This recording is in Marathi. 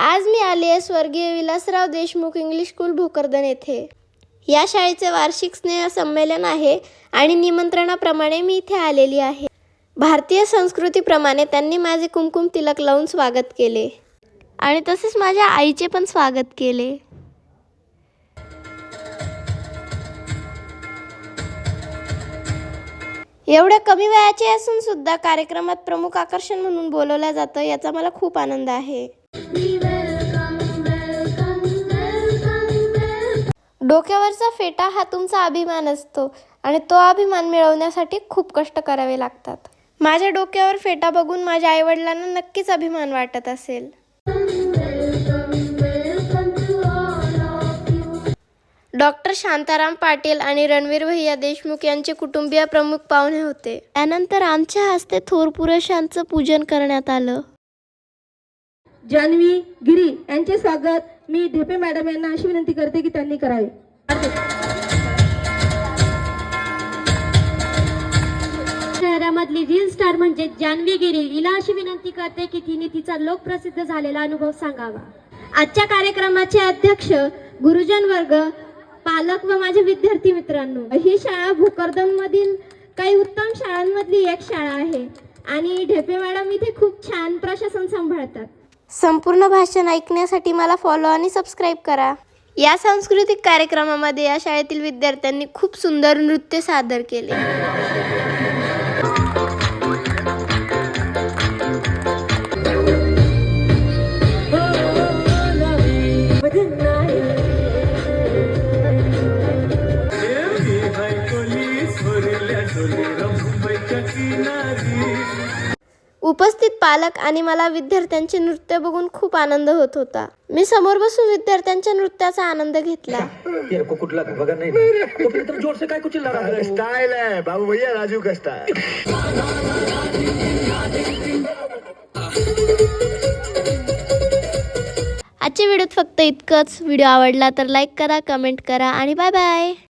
आज मी आले आहे स्वर्गीय विलासराव देशमुख इंग्लिश स्कूल भोकरदन येथे। या शाळेचे वार्षिक स्नेह संमेलन आहे आणि निमंत्रणाप्रमाणे मी इथे आलेली आहे। भारतीय संस्कृतीप्रमाणे त्यांनी माझे कुमकुम तिलक लावून स्वागत केले आणि तसेच माझ्या आईचे पण स्वागत केले। एवढ्या कमी वयाचे असून सुद्धा कार्यक्रमात प्रमुख आकर्षण म्हणून बोलवलं जातं याचा मला खूप आनंद आहे। डोक्यावरचा फेटा हा तुमचा अभिमान असतो आणि तो अभिमान मिळवण्यासाठी खूप कष्ट करावे लागतात। माझ्या डोक्यावर फेटा बघून माझ्या आईवडिलांना नक्कीच अभिमान वाटत असेल। डॉक्टर शांताराम पाटील आणि रणवीर भैया देशमुख यांचे कुटुंबीय प्रमुख पाहुणे होते। त्यानंतर आमच्या हस्ते थोर पुरुषांचं पूजन करण्यात आलं। जान्हवी गिरी यांचे स्वागत मी ढेपे मॅडम यांना अशी विनंती करते की त्यांनी करावे। शहरामधली रील स्टार म्हणजे जान्हवी गिरी, हिला अशी विनंती करते की तिने तिचा लोकप्रसिद्ध झालेला अनुभव सांगावा। आजच्या कार्यक्रमाचे अध्यक्ष, गुरुजन वर्ग, पालक व माझे विद्यार्थी मित्रांनो, ही शाळा भोकरदन मधील काही उत्तम शाळांमधली एक शाळा आहे आणि ढेपे मॅडम इथे खूप छान प्रशासन सांभाळतात। संपूर्ण भाषण ऐकण्यासाठी मला फॉलो आणि सबस्क्राईब करा। या सांस्कृतिक कार्यक्रमामध्ये या शाळेतील विद्यार्थ्यांनी खूप सुंदर नृत्य सादर केले। उपस्थित पालक आणि मला विद्यार्थ्यांचे नृत्य बघून खूप आनंद होत होता। मी समोर बसून विद्यार्थ्यांच्या नृत्याचा आनंद घेतला। तेरे को कुछ लगा बगा नहीं तो फिर तुम जोर से काय कुछ चिल्ला रहा है? स्टाइल है बाबू भैया, राजू का स्टाइल। आजच्या व्हिडिओत फक्त इतकंच। व्हिडिओ आवडला तर लाईक करा, कमेंट करा आणि बाय बाय।